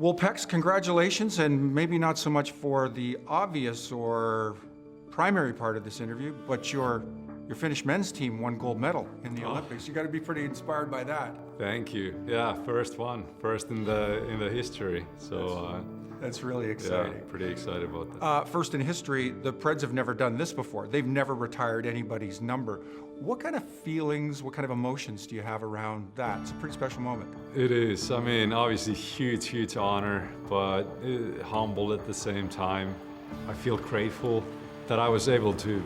Well, Pex, congratulations, and maybe not so much for the obvious or primary part of this interview, but your Finnish men's team won gold medal in the Olympics. You got to be pretty inspired by that. Thank you. Yeah, first in the history. So that's really exciting. Yeah, pretty excited about that. First in history, the Preds have never done this before. They've never retired anybody's number. What kind of feelings, what kind of emotions do you have around that? It's a pretty special moment. It is. I mean, obviously huge honor, but humbled at the same time. I feel grateful that I was able to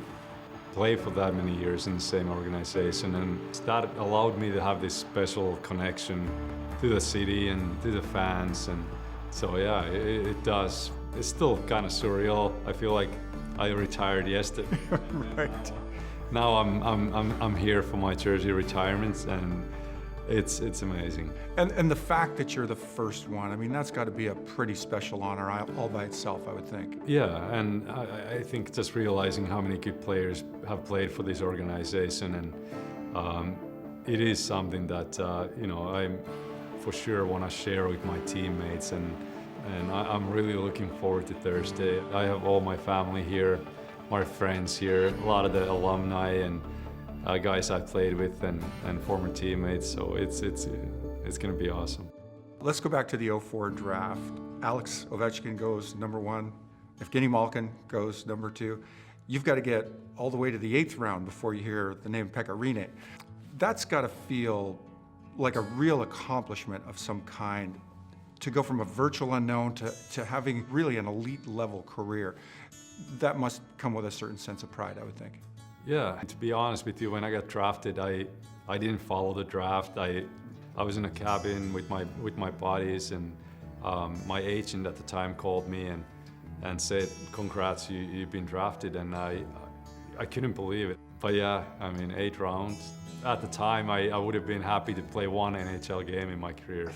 play for that many years in the same organization, and that allowed me to have this special connection to the city and to the fans. And so yeah, it does. It's still kind of surreal. I feel like I retired yesterday. Right. Now I'm here for my jersey retirement, and it's amazing. And the fact that you're the first one, I mean, that's got to be a pretty special honor all by itself, I would think. Yeah, and I think just realizing how many good players have played for this organization, and it is something that I for sure want to share with my teammates, and I'm really looking forward to Thursday. I have all my family here, my friends here, a lot of the alumni and guys I played with and former teammates, so it's going to be awesome. Let's go back to the 2004 draft. Alex Ovechkin goes number 1. Evgeny Malkin goes number 2. You've got to get all the way to the 8th round before you hear the name Pekka Rinne. That's got to feel like a real accomplishment of some kind, to go from a virtual unknown to having really an elite level career. That must come with a certain sense of pride, I would think. Yeah, to be honest with you, when I got drafted, I didn't follow the draft. I was in a cabin with my buddies, and my agent at the time called me and said, "Congrats, you've been drafted," and I couldn't believe it. But yeah, I mean, 8 rounds. At the time, I would have been happy to play 1 NHL game in my career.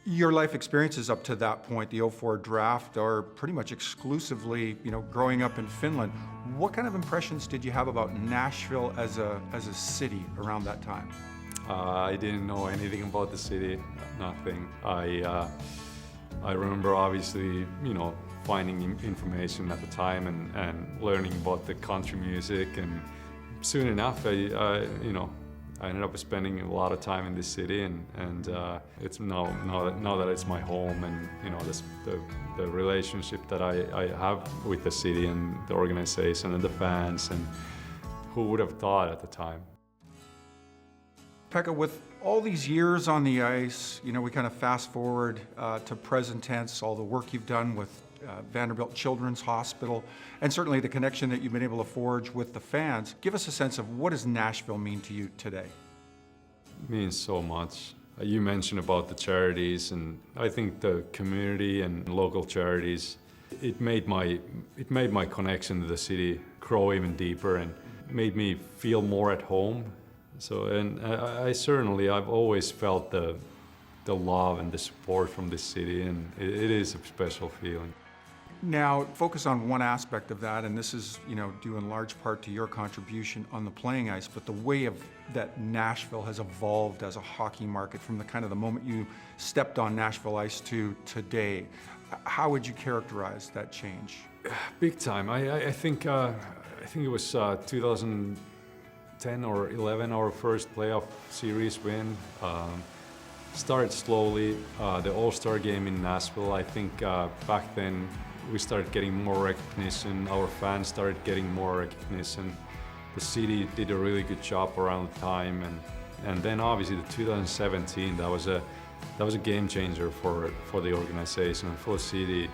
Your life experiences up to that point, the 2004 draft, are pretty much exclusively, growing up in Finland. What kind of impressions did you have about Nashville as a city around that time? I didn't know anything about the city, nothing. I remember obviously, finding information at the time and learning about the country music, and soon enough, I ended up spending a lot of time in this city, and it's now that it's my home, and the relationship that I have with the city and the organization and the fans, and who would have thought at the time. Pekka, with all these years on the ice, we kind of fast forward to present tense, all the work you've done with Vanderbilt Children's Hospital, and certainly the connection that you've been able to forge with the fans. Give us a sense of what does Nashville mean to you today? It means so much. You mentioned about the charities, and I think the community and local charities, it made my connection to the city grow even deeper and made me feel more at home. So, and I've always felt the love and the support from this city, and it is a special feeling. Now, focus on one aspect of that, and this is, due in large part to your contribution on the playing ice, but the way that Nashville has evolved as a hockey market from the moment you stepped on Nashville ice to today. How would you characterize that change? Big time. I think it was 2010 or 11, our first playoff series win. Started slowly, the All-Star game in Nashville. I think back then we started getting more recognition, our fans started getting more recognition. The city did a really good job around the time, and then obviously the 2017, that was a game changer for the organization and for the city.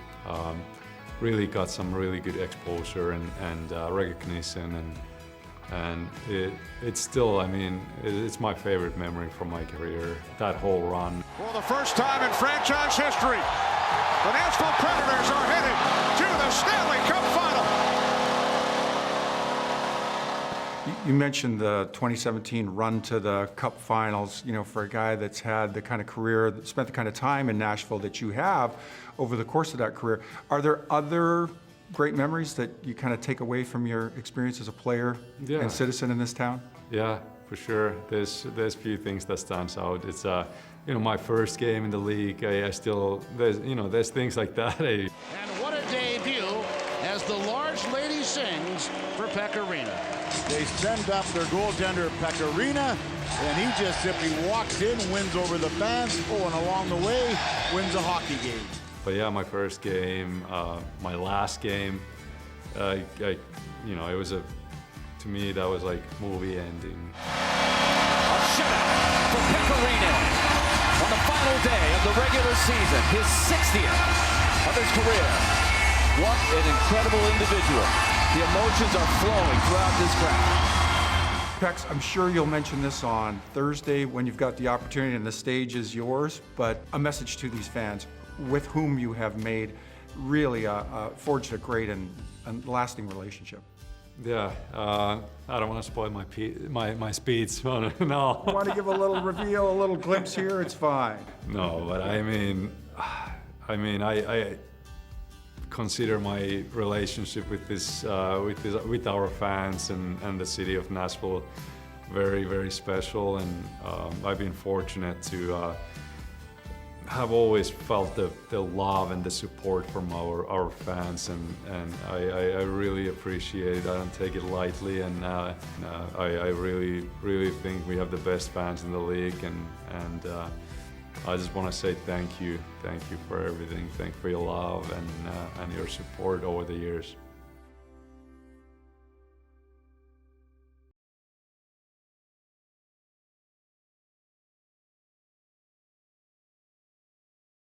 Really got some really good exposure and recognition, and it's still, it's my favorite memory from my career, that whole run. For the first time in franchise history, the Nashville Predators are headed to the Stanley Cup Final. You mentioned the 2017 run to the Cup Finals. For a guy that's had the kind of career, that spent the kind of time in Nashville that you have over the course of that career, are there other great memories that you kind of take away from your experience as a player and citizen in this town? Yeah, for sure. There's few things that stands out. It's my first game in the league, I still, there's things like that. And what a debut as the large lady sings for Pekka Rinne. They send up their goaltender, Pekka Rinne, and he just simply walks in, wins over the fans, and along the way, wins a hockey game. But yeah, my first game, my last game, it was to me, that was like movie ending. A shutout for Pekka Rinne on the final day of the regular season, his 60th of his career. What an incredible individual. The emotions are flowing throughout this crowd. Pex, I'm sure you'll mention this on Thursday when you've got the opportunity and the stage is yours, but a message to these fans with whom you have made really forged a great and lasting relationship. Yeah, I don't want to spoil my speech. No. You want to give a little reveal, a little glimpse here? It's fine. No, but I consider my relationship with our fans and the city of Nashville very, very special, and I've been fortunate to have always felt the love and the support from our fans, and I really appreciate it. I don't take it lightly, and I really think we have the best fans in the league, and I just want to say thank you for everything. Thank you for your love and your support over the years.